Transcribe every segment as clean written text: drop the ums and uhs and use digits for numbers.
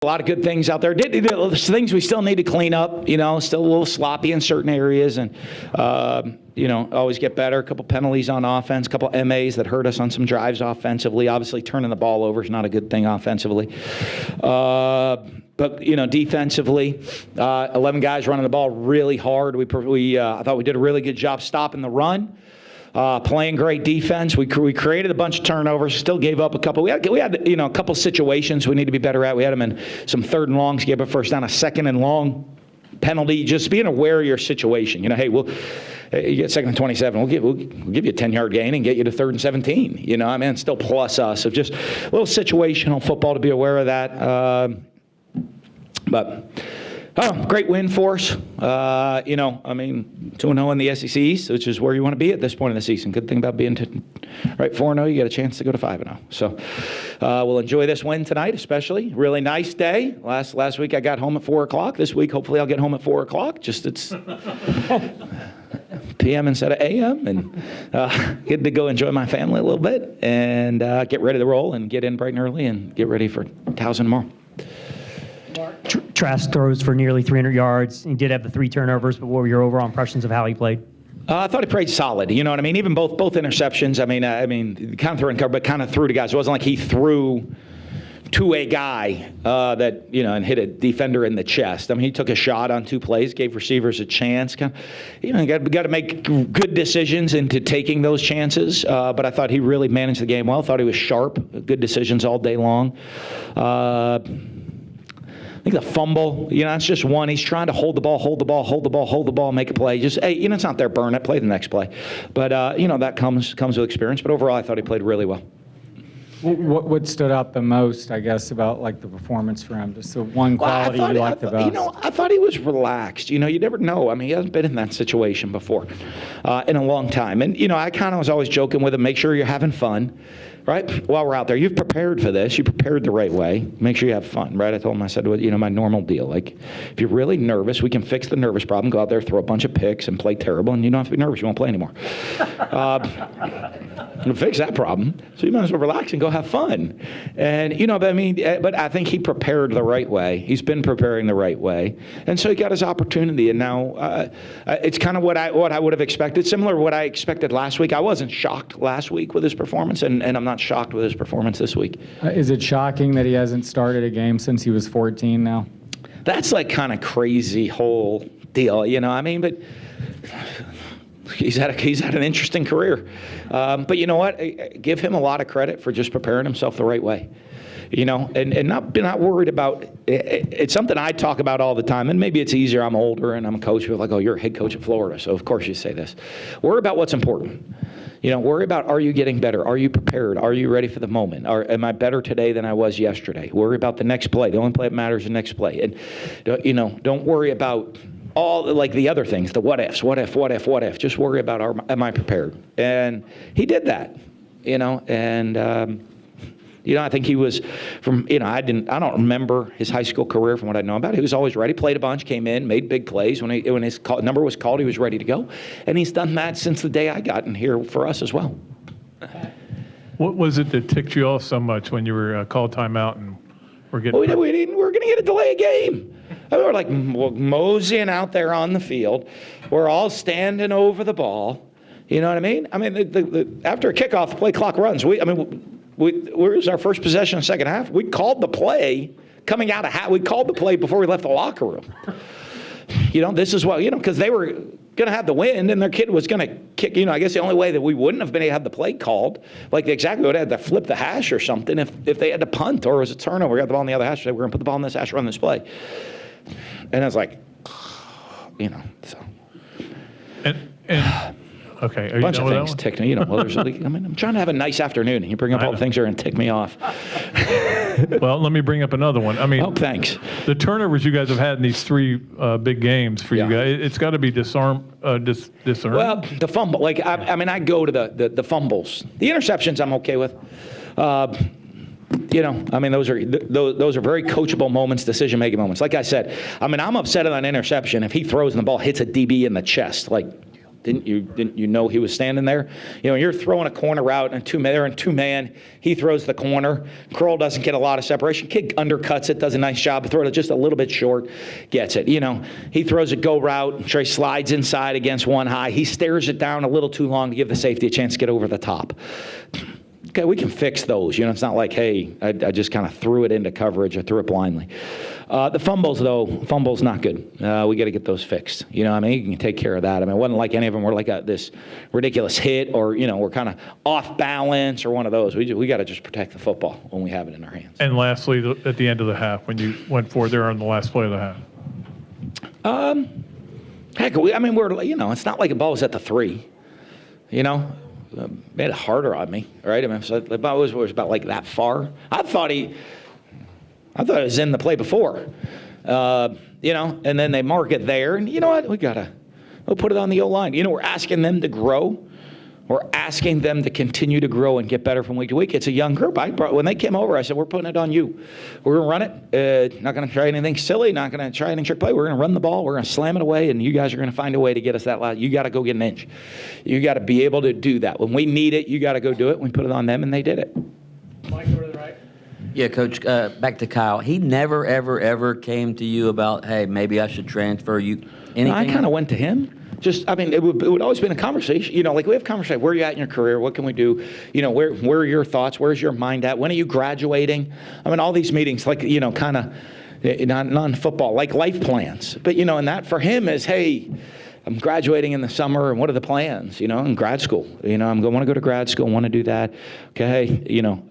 A lot of good things out there. There's things we still need to clean up, still a little sloppy in certain areas, and, always get better. A couple penalties on offense, a couple MAs that hurt us on some drives offensively. Obviously, turning the ball over is not a good thing offensively. But, defensively, 11 guys running the ball really hard. I thought we did a really good job stopping the run. Playing great defense. We created a bunch of turnovers. Still gave up a couple. We had a couple situations we need to be better at. We had them in some 3rd and longs. Gave up first down, a 2nd and long penalty. Just being aware of your situation. You get 2nd and 27. We'll give you a 10-yard gain and get you to 3rd and 17. Still plus us of just a little situational football to be aware of that. Great win for us. 2-0 in the SEC East, which is where you want to be at this point in the season. Good thing about being 4-0, you get a chance to go to 5-0. So we'll enjoy this win tonight, especially. Really nice day. Last week I got home at 4 o'clock. This week, hopefully, I'll get home at 4 o'clock. Just it's p.m. instead of a.m. and get to go enjoy my family a little bit and get ready to roll and get in bright and early and get ready for Towson tomorrow. Trask throws for nearly 300 yards. He did have the 3 turnovers, but what were your overall impressions of how he played? I thought he played solid. You know what I mean? Even both interceptions. Kind of threw and cover, but kind of threw to guys. It wasn't like he threw to a guy that and hit a defender in the chest. He took a shot on 2 plays, gave receivers a chance. Got to make good decisions into taking those chances. But I thought he really managed the game well. Thought he was sharp. Good decisions all day long. I think the fumble, it's just one. He's trying to hold the ball, make a play. Just, hey, it's not there, burn it, play the next play. But, that comes with experience. But overall, I thought he played really well. What stood out the most, I guess, about the performance for him? Just the one quality you liked the best? I thought he was relaxed. You never know. He hasn't been in that situation before in a long time. And, I kind of was always joking with him, make sure you're having fun, right? While we're out there. You've prepared for this. You prepared the right way. Make sure you have fun, right? I told him, I said, my normal deal. If you're really nervous, we can fix the nervous problem. Go out there, throw a bunch of picks, and play terrible, and you don't have to be nervous. You won't play anymore. We'll fix that problem. So you might as well relax and go have fun. And, but I think he prepared the right way. He's been preparing the right way. And so he got his opportunity. And now it's kind of what I would have expected. Similar to what I expected last week. I wasn't shocked last week with his performance, and I'm not shocked with his performance this week. Is it shocking that he hasn't started a game since he was 14 now? That's kind of crazy whole deal, but he's had an interesting career. But you know what? Give him a lot of credit for just preparing himself the right way. And not worried about it's something I talk about all the time, and maybe it's easier. I'm older and I'm a coach. Like, you're a head coach at Florida, so of course you say this. Worry about what's important. Worry about, are you getting better? Are you prepared? Are you ready for the moment? Am I better today than I was yesterday? Worry about the next play. The only play that matters is the next play. And don't worry about all the other things, the what ifs, what if. Just worry about, am I prepared? And he did that, and I think he was I don't remember his high school career from what I know about it. He was always ready, played a bunch, came in, made big plays. When his number was called, he was ready to go. And he's done that since the day I got in here for us as well. What was it that ticked you off so much when you were called timeout and we're getting... We're going to get a delay game. We're moseying out there on the field. We're all standing over the ball. You know what I mean? After a kickoff, the play clock runs. It was our first possession in the second half. We called the play coming out of half. We called the play before we left the locker room. This is what, because they were going to have the win and their kid was going to kick. I guess the only way that we wouldn't have been able to have the play called, they exactly would have had to flip the hash or something if they had to punt or it was a turnover. We got the ball on the other hash. We're going to put the ball on this hash, run this play. And I was like, so. And okay, a bunch of things tick me. I'm trying to have a nice afternoon, and you bring up all the things that are going to tick me off. Well, let me bring up another one. Thanks. The turnovers you guys have had in these 3 big games for you guys, it's got to be disarmed. Well, the fumble, I go to the fumbles. The interceptions I'm okay with. Those are very coachable moments, decision-making moments. Like I said, I'm upset at an interception if he throws and the ball hits a DB in the chest. Didn't you know he was standing there? You know, you're throwing a corner route and they're in two-man. He throws the corner. Curl doesn't get a lot of separation. Kid undercuts it, does a nice job, throw it just a little bit short, gets it. You know, he throws a go route. Trey slides inside against one high. He stares it down a little too long to give the safety a chance to get over the top. Okay, we can fix those. You know, it's not like, hey, I just kind of threw it into coverage. I threw it blindly. The fumbles, though, not good. We got to get those fixed. You know what I mean? You can take care of that. I mean, it wasn't like any of them were like this ridiculous hit or, you know, we're kind of off balance or one of those. We got to just protect the football when we have it in our hands. And lastly, at the end of the half, when you went forward there on the last play of the half. Heck, we're, you know, it's not like the ball was at the 3, you know. Made it harder on me, right? I mean, so the ball was about like that far. I thought it was in the play before, you know, and then they mark it there. And you know what? We'll put it on the O-line. You know, we're asking them to grow. We're asking them to continue to grow and get better from week to week. It's a young group. When they came over, I said, we're putting it on you. We're going to run it. Not going to try anything silly. Not going to try any trick play. We're going to run the ball. We're going to slam it away, and you guys are going to find a way to get us that loud. You got to go get an inch. You got to be able to do that. When we need it, you got to go do it. We put it on them, and they did it. Mike, over to the right. Yeah, Coach, back to Kyle. He never, ever, ever came to you about, hey, maybe I should transfer you. Anything? I kind of went to him. It would always been a conversation. You know, like we have conversation. Where are you at in your career? What can we do? You know, where are your thoughts? Where's your mind at? When are you graduating? I mean, all these meetings, like, you know, kind of non-football, like life plans. But, you know, and that for him is, hey, I'm graduating in the summer, and what are the plans? You know, in grad school. You know, want to go to grad school, want to do that. Okay, you know,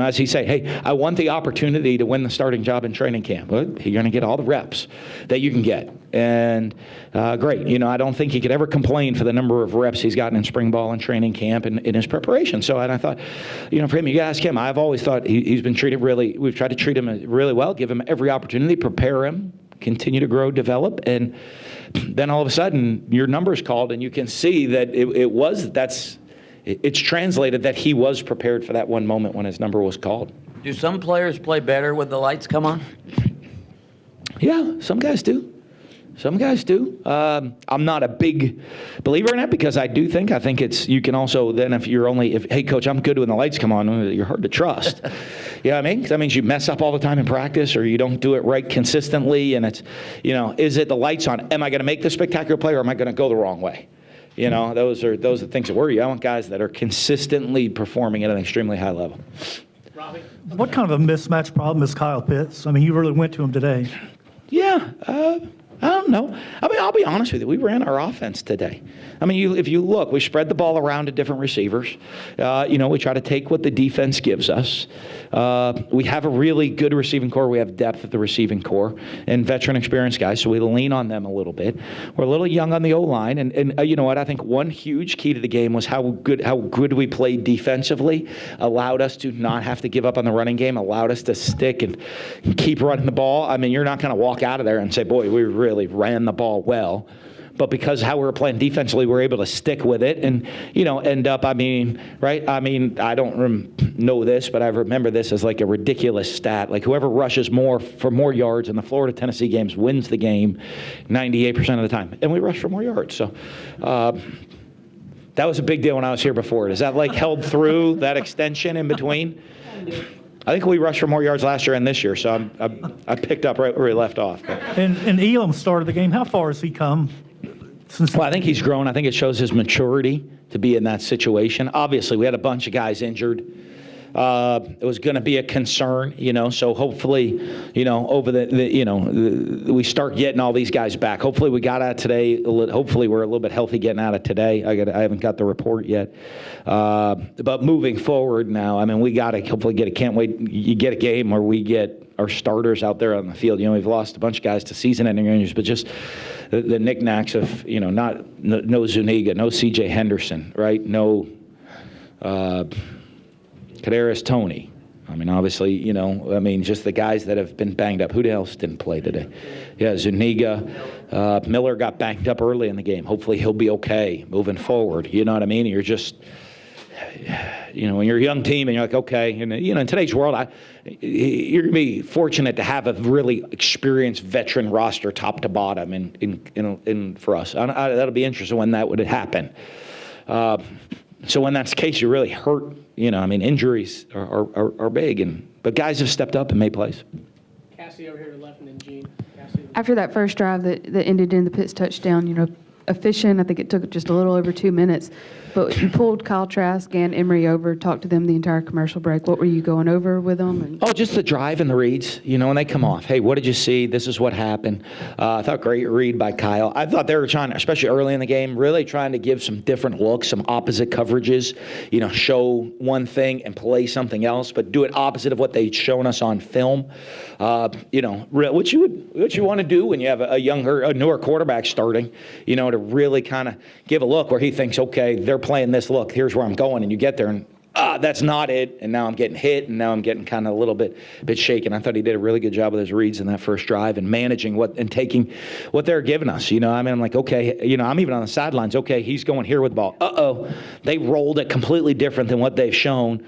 as he say, hey, I want the opportunity to win the starting job in training camp. Well, you're going to get all the reps that you can get, and great. You know, I don't think he could ever complain for the number of reps he's gotten in spring ball and training camp and in his preparation. So, and I thought, you know, for him, you ask him. I've always thought he's been treated really. We've tried to treat him really well, give him every opportunity, prepare him, continue to grow, develop, and then all of a sudden your number's called and you can see that it's translated that he was prepared for that one moment when his number was called. Do some players play better with the lights come on? Yeah, some guys do. Some guys do. I'm not a big believer in that because I think you can also then hey coach, I'm good when the lights come on, you're hard to trust. You know what I mean? 'Cause that means you mess up all the time in practice or you don't do it right consistently, and it's, you know, is it the lights on? Am I going to make the spectacular play or am I going to go the wrong way? You know, those are the things that worry you. I want guys that are consistently performing at an extremely high level. Robbie? What kind of a mismatch problem is Kyle Pitts? I mean, you really went to him today. Yeah, I don't know. I mean, I'll be honest with you. We ran our offense today. I mean, if you look, we spread the ball around to different receivers. You know, we try to take what the defense gives us. We have a really good receiving core. We have depth at the receiving core and veteran experienced guys, so we lean on them a little bit. We're a little young on the O-line, and you know what? I think one huge key to the game was how good we played defensively, allowed us to not have to give up on the running game, allowed us to stick and keep running the ball. I mean, you're not going to walk out of there and say, boy, we really ran the ball well. But because how we were playing defensively, we were able to stick with it and, you know, end up, I mean, right? I mean, I don't know this, but I remember this as like a ridiculous stat. Like whoever rushes more for more yards in the Florida-Tennessee games wins the game 98% of the time. And we rushed for more yards. So that was a big deal when I was here before. Is that like held through that extension in between? I think we rushed for more yards last year and this year, so I picked up right where we left off. And Elam started the game. How far has he come? Well, I think he's grown. I think it shows his maturity to be in that situation. Obviously, we had a bunch of guys injured. It was going to be a concern, you know, so hopefully, you know, over we start getting all these guys back. Hopefully we got out today. Hopefully we're a little bit healthy getting out of today. I haven't got the report yet. But moving forward now, I mean, we got to hopefully can't wait. You get a game where we get our starters out there on the field. You know, we've lost a bunch of guys to season-ending injuries, but just the knickknacks of, you know, no Zuniga, no C.J. Henderson, right? No Kadarius Toney. I mean, obviously, you know, I mean, just the guys that have been banged up. Who else didn't play today? Yeah, Zuniga. Miller got banged up early in the game. Hopefully he'll be okay moving forward. You know what I mean? You're just, when you're a young team and you're like, okay, and in today's world, you're going to be fortunate to have a really experienced veteran roster top to bottom in for us. That'll be interesting when that would happen. So when that's the case, you're really hurt. Injuries are big, but guys have stepped up and made plays. Cassie over here to the left, and then Gene. Cassie. After that first drive that ended in the Pitts touchdown, efficient. I think it took just a little over 2 minutes. But you pulled Kyle Trask and Emery over, talked to them the entire commercial break. What were you going over with them? Oh, just the drive and the reads, when they come off. Hey, what did you see? This is what happened. I thought great read by Kyle. I thought they were trying, especially early in the game, really trying to give some different looks, some opposite coverages, show one thing and play something else, but do it opposite of what they'd shown us on film. What you want to do when you have a newer quarterback starting, to really kind of give a look where he thinks, okay, they're playing this look, here's where I'm going, and you get there and that's not it, and now I'm getting hit, and now I'm getting kind of a little bit shaken. I thought he did a really good job with his reads in that first drive and managing and taking what they're giving us. I'm like, okay, I'm even on the sidelines. Okay, he's going here with the ball. They rolled it completely different than what they've shown.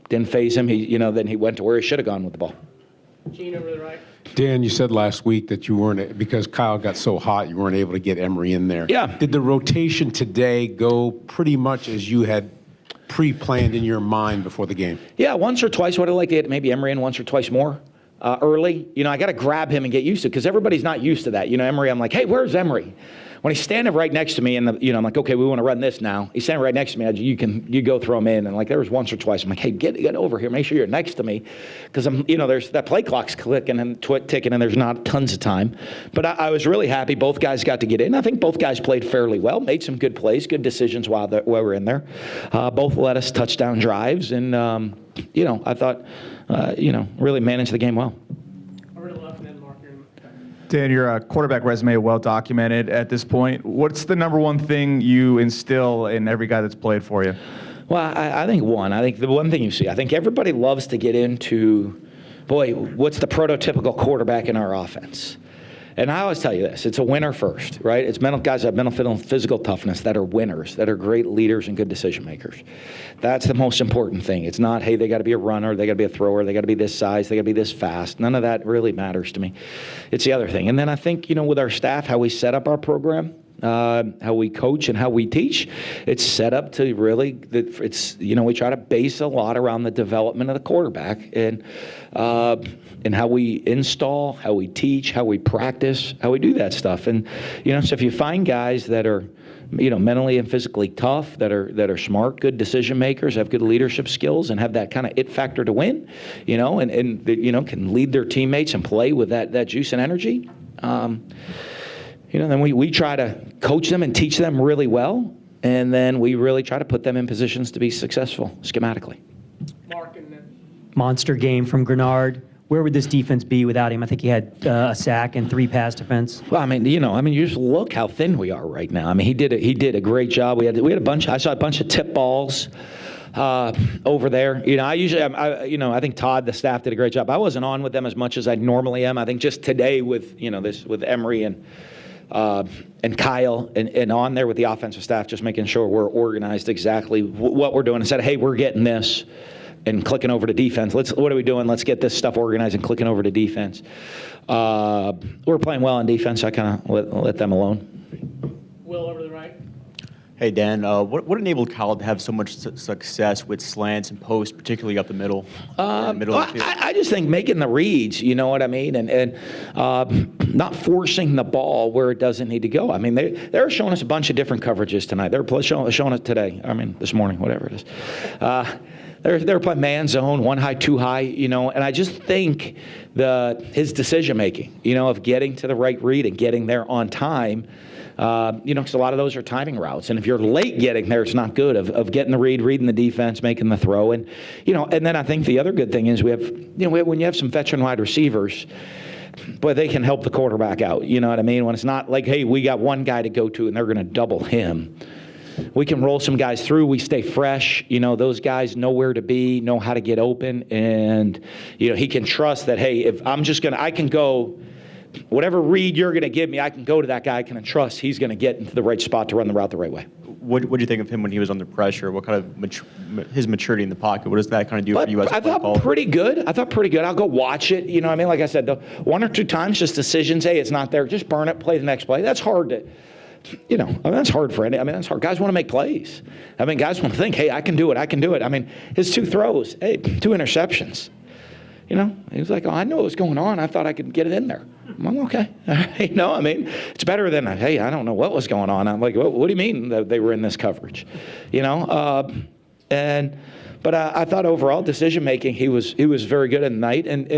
Didn't phase him. Then he went to where he should have gone with the ball. Gene over to the right. Dan, you said last week that you weren't, because Kyle got so hot, you weren't able to get Emery in there. Yeah. Did the rotation today go pretty much as you had pre-planned in your mind before the game? Yeah, once or twice. Would I like to get maybe Emery in once or twice more early? I got to grab him and get used to it because everybody's not used to that. Emery, I'm like, hey, where's Emery? When he's standing right next to me, and I'm like, okay, we want to run this now. He's standing right next to me. You go throw him in, and there was once or twice. I'm like, hey, get over here. Make sure you're next to me, because there's that play clock's clicking and ticking, and there's not tons of time. But I was really happy both guys got to get in. I think both guys played fairly well, made some good plays, good decisions while we're in there. Both led us touchdown drives, and I thought really managed the game well. Over to the left, and then Mark here. Dan, your quarterback resume well documented at this point. What's the number one thing you instill in every guy that's played for you? Well, I think the one thing you see, I think everybody loves to get into, boy, what's the prototypical quarterback in our offense? And I always tell you this, it's a winner first, right? It's guys that have mental, physical toughness that are winners, that are great leaders and good decision makers. That's the most important thing. It's not, hey, they got to be a runner, they got to be a thrower, they got to be this size, they got to be this fast. None of that really matters to me. It's the other thing. And then I think, with our staff, how we set up our program, how we coach and how we teach, it's set up to really, we try to base a lot around the development of the quarterback and how we install, how we teach, how we practice, how we do that stuff. And, so if you find guys that are, mentally and physically tough, that are smart, good decision makers, have good leadership skills, and have that kind of it factor to win, and can lead their teammates and play with that juice and energy, then we try to coach them and teach them really well, and then we really try to put them in positions to be successful schematically. Mark and then. Monster game from Grenard. Where would this defense be without him? I think he had a sack and 3 pass defense. Well, you just look how thin we are right now. He did a great job. We had a bunch. I saw a bunch of tip balls over there. I think Todd, the staff, did a great job. I wasn't on with them as much as I normally am. I think just today with with Emery and Kyle and on there with the offensive staff, just making sure we're organized exactly what we're doing, and said, hey, we're getting this, and clicking over to defense. What are we doing? Let's get this stuff organized and clicking over to defense. We're playing well on defense. I kind of let them alone. Will over to the right. Hey, Dan, what enabled Kyle to have so much success with slants and posts, particularly up the middle? Of the field? I just think making the reads, you know what I mean, and not forcing the ball where it doesn't need to go. They're showing us a bunch of different coverages tonight. They're showing us today. This morning, whatever it is. They're playing man zone, 1 high, 2 high, and I just think his decision making, of getting to the right read and getting there on time. Because a lot of those are timing routes, and if you're late getting there, it's not good. Of getting the read, reading the defense, making the throw, and and then I think the other good thing is we have, when you have some veteran wide receivers, boy, they can help the quarterback out. You know what I mean? When it's not like, hey, we got one guy to go to, and they're going to double him. We can roll some guys through. We stay fresh. Those guys know where to be, know how to get open, and he can trust that. Hey, if I can go. Whatever read you're going to give me, I can go to that guy. I can trust he's going to get into the right spot to run the route the right way. what do you think of him when he was under pressure? What kind of his maturity in the pocket? What does that kind of do But for you as a I play thought caller? pretty good. I thought pretty good. I'll go watch it. You know what I mean? Like I said, the one or two times, just decisions. Hey, it's not there. Just burn it. Play the next play. That's hard to, you know, I mean, that's hard for any. I mean, that's hard. Guys want to make plays. I mean, guys want to think, hey, I can do it. I can do it. I mean, his 2 throws, hey, 2 interceptions. You know, he was like, oh, I know what was going on. I thought I could get it in there. I'm okay. You know, I mean, it's better than, hey, I don't know what was going on. I'm like, what do you mean that they were in this coverage? You know, but I thought overall decision making, he was very good at night, and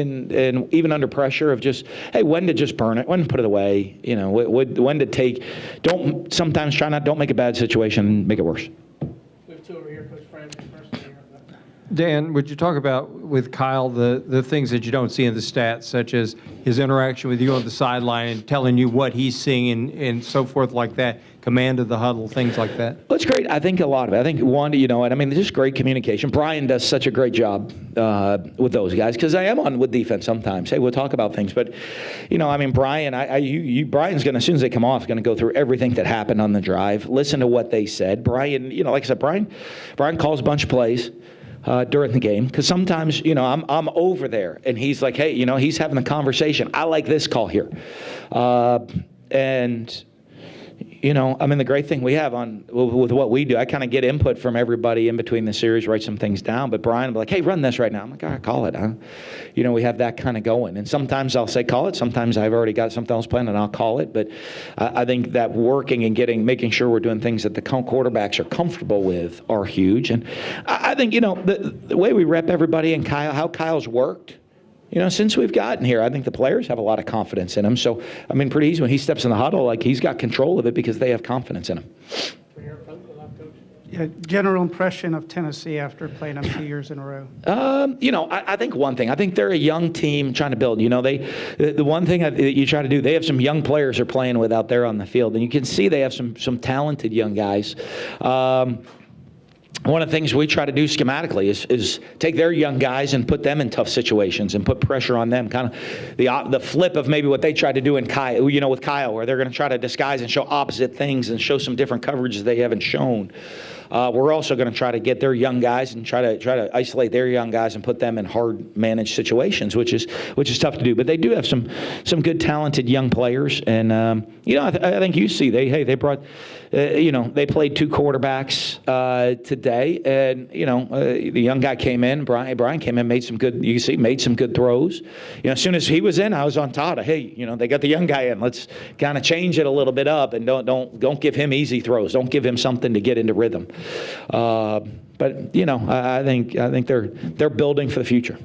even under pressure of just, hey, when to just burn it, when to put it away, you know, when to take, don't make a bad situation make it worse. We have 2 over here, Coach Frank, first here. Dan, would you talk about with Kyle the things that you don't see in the stats, such as his interaction with you on the sideline and telling you what he's seeing and so forth like that, command of the huddle, things like that? Well, it's great. I think a lot of it. I think one, you know, and I mean, just great communication. Brian does such a great job with those guys because I am on with defense sometimes. Hey, we'll talk about things, but you know, I mean, Brian, Brian's going to, as soon as they come off, going to go through everything that happened on the drive, listen to what they said. Brian, you know, like I said, Brian calls a bunch of plays during the game, because sometimes, you know, I'm over there and he's like, hey, you know, he's having a conversation. I like this call here, and you know, I mean, the great thing we have with what we do, I kind of get input from everybody in between the series, write some things down. But Brian will be like, hey, run this right now. I'm like, all right, call it. Huh? You know, we have that kind of going. And sometimes I'll say call it. Sometimes I've already got something else planned and I'll call it. But I think that working and making sure we're doing things that the quarterbacks are comfortable with are huge. And I think, you know, the way we rep everybody and how Kyle's worked, you know, since we've gotten here, I think the players have a lot of confidence in him. So, I mean, pretty easy when he steps in the huddle, like he's got control of it because they have confidence in him. Yeah, general impression of Tennessee after playing them 2 years in a row. You know, I think one thing. I think they're a young team trying to build. You know, the one thing that you try to do, they have some young players they're playing with out there on the field, and you can see they have some talented young guys. One of the things we try to do schematically is take their young guys and put them in tough situations and put pressure on them. Kind of the flip of maybe what they tried to do in Kyle, you know, with Kyle, where they're going to try to disguise and show opposite things and show some different coverages they haven't shown. We're also going to try to get their young guys and try to isolate their young guys and put them in hard managed situations, which is tough to do. But they do have some good talented young players, and you know, I think you see they brought. You know, they played 2 quarterbacks today, and you know, the young guy came in. Brian came in, made some good throws. You know, as soon as he was in, I was on Todd. Hey, you know, they got the young guy in. Let's kind of change it a little bit up, and don't give him easy throws. Don't give him something to get into rhythm. But you know, I think they're building for the future.